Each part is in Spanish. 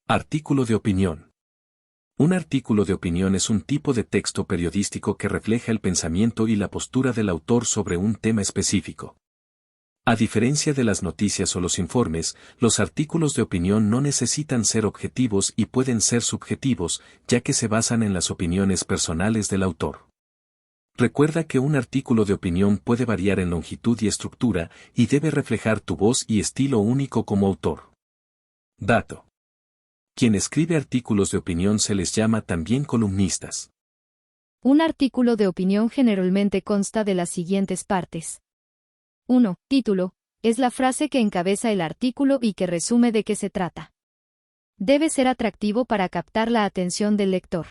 Artículo de opinión. Un artículo de opinión es un tipo de texto periodístico que refleja el pensamiento y la postura del autor sobre un tema específico. A diferencia de las noticias o los informes, los artículos de opinión no necesitan ser objetivos y pueden ser subjetivos, ya que se basan en las opiniones personales del autor. Recuerda que un artículo de opinión puede variar en longitud y estructura, y debe reflejar tu voz y estilo único como autor. Dato. Quien escribe artículos de opinión se les llama también columnistas. Un artículo de opinión generalmente consta de las siguientes partes. 1. Título. Es la frase que encabeza el artículo y que resume de qué se trata. Debe ser atractivo para captar la atención del lector.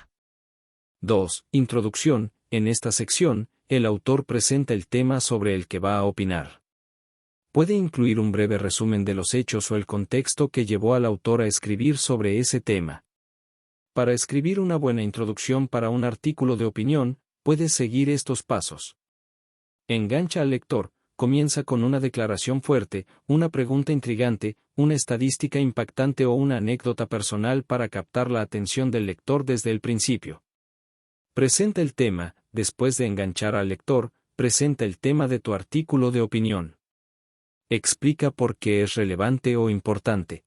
2. Introducción. En esta sección, el autor presenta el tema sobre el que va a opinar. Puede incluir un breve resumen de los hechos o el contexto que llevó al autor a escribir sobre ese tema. Para escribir una buena introducción para un artículo de opinión, puedes seguir estos pasos. Engancha al lector. Comienza con una declaración fuerte, una pregunta intrigante, una estadística impactante o una anécdota personal para captar la atención del lector desde el principio. Presenta el tema. Después de enganchar al lector, presenta el tema de tu artículo de opinión. Explica por qué es relevante o importante.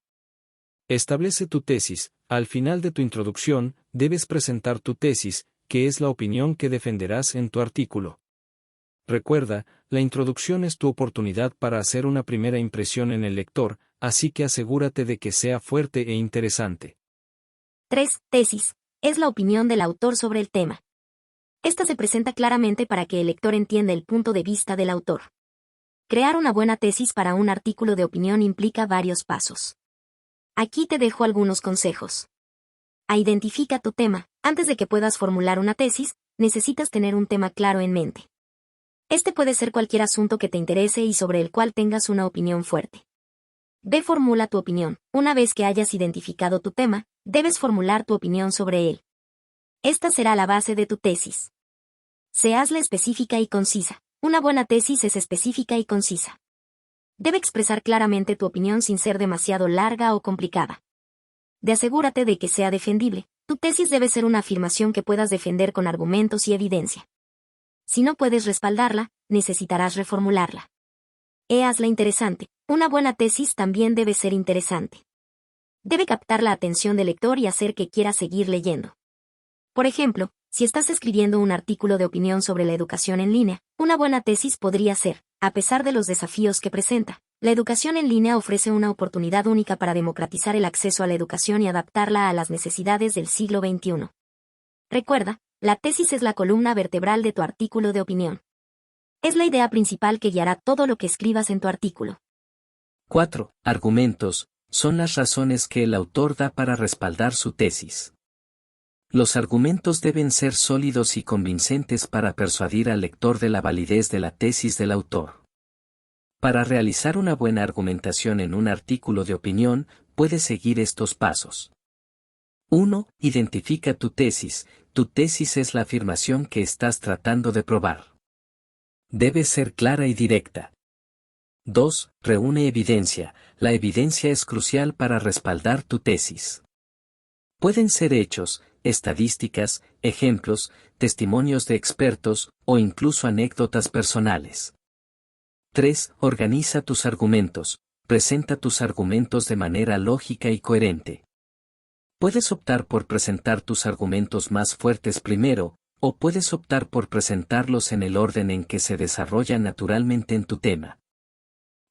Establece tu tesis. Al final de tu introducción, debes presentar tu tesis, que es la opinión que defenderás en tu artículo. Recuerda, la introducción es tu oportunidad para hacer una primera impresión en el lector, así que asegúrate de que sea fuerte e interesante. 3. Tesis. Es la opinión del autor sobre el tema. Esta se presenta claramente para que el lector entienda el punto de vista del autor. Crear una buena tesis para un artículo de opinión implica varios pasos. Aquí te dejo algunos consejos. Identifica tu tema. Antes de que puedas formular una tesis, necesitas tener un tema claro en mente. Este puede ser cualquier asunto que te interese y sobre el cual tengas una opinión fuerte. Formula tu opinión. Una vez que hayas identificado tu tema, debes formular tu opinión sobre él. Esta será la base de tu tesis. Hazla específica y concisa. Una buena tesis es específica y concisa. Debe expresar claramente tu opinión sin ser demasiado larga o complicada. Asegúrate de que sea defendible. Tu tesis debe ser una afirmación que puedas defender con argumentos y evidencia. Si no puedes respaldarla, necesitarás reformularla. Hazla interesante. Una buena tesis también debe ser interesante. Debe captar la atención del lector y hacer que quiera seguir leyendo. Por ejemplo, si estás escribiendo un artículo de opinión sobre la educación en línea, una buena tesis podría ser, a pesar de los desafíos que presenta, la educación en línea ofrece una oportunidad única para democratizar el acceso a la educación y adaptarla a las necesidades del siglo XXI. Recuerda, la tesis es la columna vertebral de tu artículo de opinión. Es la idea principal que guiará todo lo que escribas en tu artículo. 4. Argumentos. Son las razones que el autor da para respaldar su tesis. Los argumentos deben ser sólidos y convincentes para persuadir al lector de la validez de la tesis del autor. Para realizar una buena argumentación en un artículo de opinión, puedes seguir estos pasos. 1. Identifica tu tesis. Tu tesis es la afirmación que estás tratando de probar. Debe ser clara y directa. 2. Reúne evidencia. La evidencia es crucial para respaldar tu tesis. Pueden ser hechos, estadísticas, ejemplos, testimonios de expertos, o incluso anécdotas personales. 3. Organiza tus argumentos. Presenta tus argumentos de manera lógica y coherente. Puedes optar por presentar tus argumentos más fuertes primero, o puedes optar por presentarlos en el orden en que se desarrollan naturalmente en tu tema.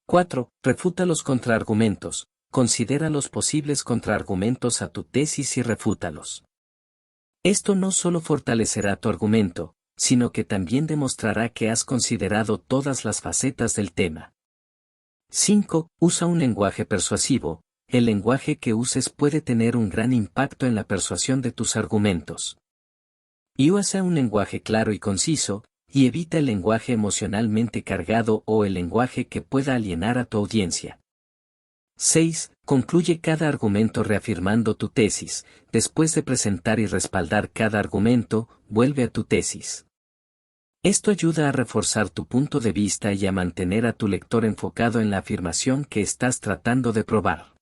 4. Refuta los contraargumentos. Considera los posibles contraargumentos a tu tesis y refútalos. Esto no solo fortalecerá tu argumento, sino que también demostrará que has considerado todas las facetas del tema. 5. Usa un lenguaje persuasivo. El lenguaje que uses puede tener un gran impacto en la persuasión de tus argumentos. Usa un lenguaje claro y conciso, y evita el lenguaje emocionalmente cargado o el lenguaje que pueda alienar a tu audiencia. 6. Concluye cada argumento reafirmando tu tesis. Después de presentar y respaldar cada argumento, vuelve a tu tesis. Esto ayuda a reforzar tu punto de vista y a mantener a tu lector enfocado en la afirmación que estás tratando de probar.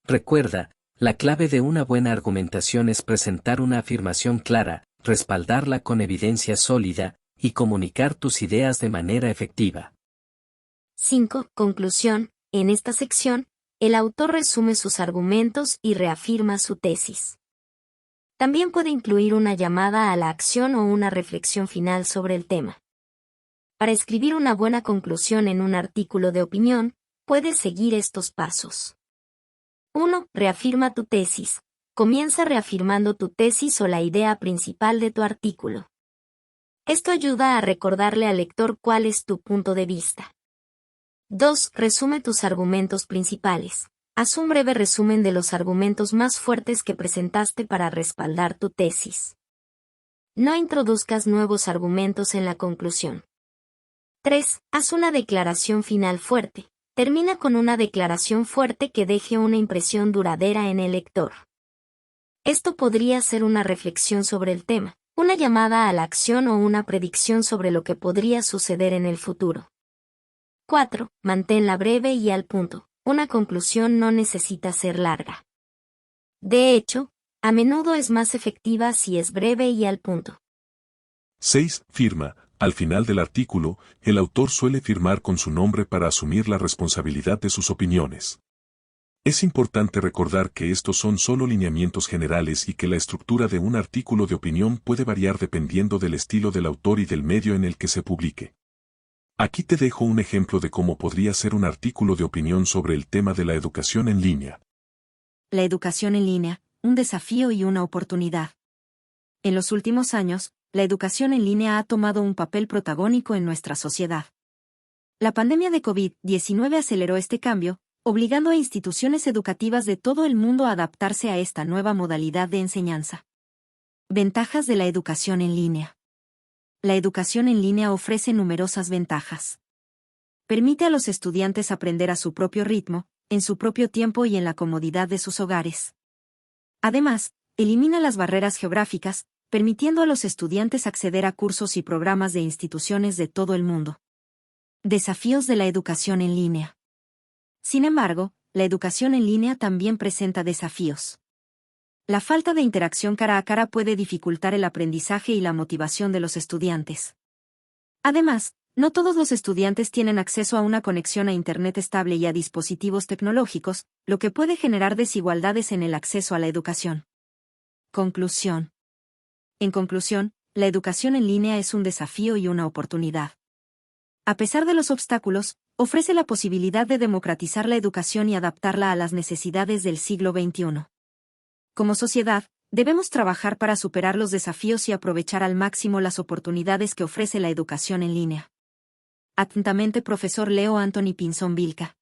Recuerda, La clave de una buena argumentación es presentar una afirmación clara, respaldarla con evidencia sólida, y comunicar tus ideas de manera efectiva. 5. Conclusión. En esta sección, el autor resume sus argumentos y reafirma su tesis. También puede incluir una llamada a la acción o una reflexión final sobre el tema. Para escribir una buena conclusión en un artículo de opinión, puedes seguir estos pasos. 1. Reafirma tu tesis. Comienza reafirmando tu tesis o la idea principal de tu artículo. Esto ayuda a recordarle al lector cuál es tu punto de vista. 2. Resume tus argumentos principales. Haz un breve resumen de los argumentos más fuertes que presentaste para respaldar tu tesis. No introduzcas nuevos argumentos en la conclusión. 3. Haz una declaración final fuerte. Termina con una declaración fuerte que deje una impresión duradera en el lector. Esto podría ser una reflexión sobre el tema, una llamada a la acción o una predicción sobre lo que podría suceder en el futuro. 4. Manténla breve y al punto. Una conclusión no necesita ser larga. De hecho, a menudo es más efectiva si es breve y al punto. 6. Firma. Al final del artículo, el autor suele firmar con su nombre para asumir la responsabilidad de sus opiniones. Es importante recordar que estos son solo lineamientos generales y que la estructura de un artículo de opinión puede variar dependiendo del estilo del autor y del medio en el que se publique. Aquí te dejo un ejemplo de cómo podría ser un artículo de opinión sobre el tema de la educación en línea. La educación en línea, un desafío y una oportunidad. En los últimos años, la educación en línea ha tomado un papel protagónico en nuestra sociedad. La pandemia de COVID-19 aceleró este cambio, obligando a instituciones educativas de todo el mundo a adaptarse a esta nueva modalidad de enseñanza. Ventajas de la educación en línea. La educación en línea ofrece numerosas ventajas. Permite a los estudiantes aprender a su propio ritmo, en su propio tiempo y en la comodidad de sus hogares. Además, elimina las barreras geográficas, permitiendo a los estudiantes acceder a cursos y programas de instituciones de todo el mundo. Desafíos de la educación en línea. Sin embargo, la educación en línea también presenta desafíos. La falta de interacción cara a cara puede dificultar el aprendizaje y la motivación de los estudiantes. Además, no todos los estudiantes tienen acceso a una conexión a Internet estable y a dispositivos tecnológicos, lo que puede generar desigualdades en el acceso a la educación. Conclusión. En conclusión, la educación en línea es un desafío y una oportunidad. A pesar de los obstáculos, ofrece la posibilidad de democratizar la educación y adaptarla a las necesidades del siglo XXI. Como sociedad, debemos trabajar para superar los desafíos y aprovechar al máximo las oportunidades que ofrece la educación en línea. Atentamente, profesor Leo Anthony Pinzón Vilca.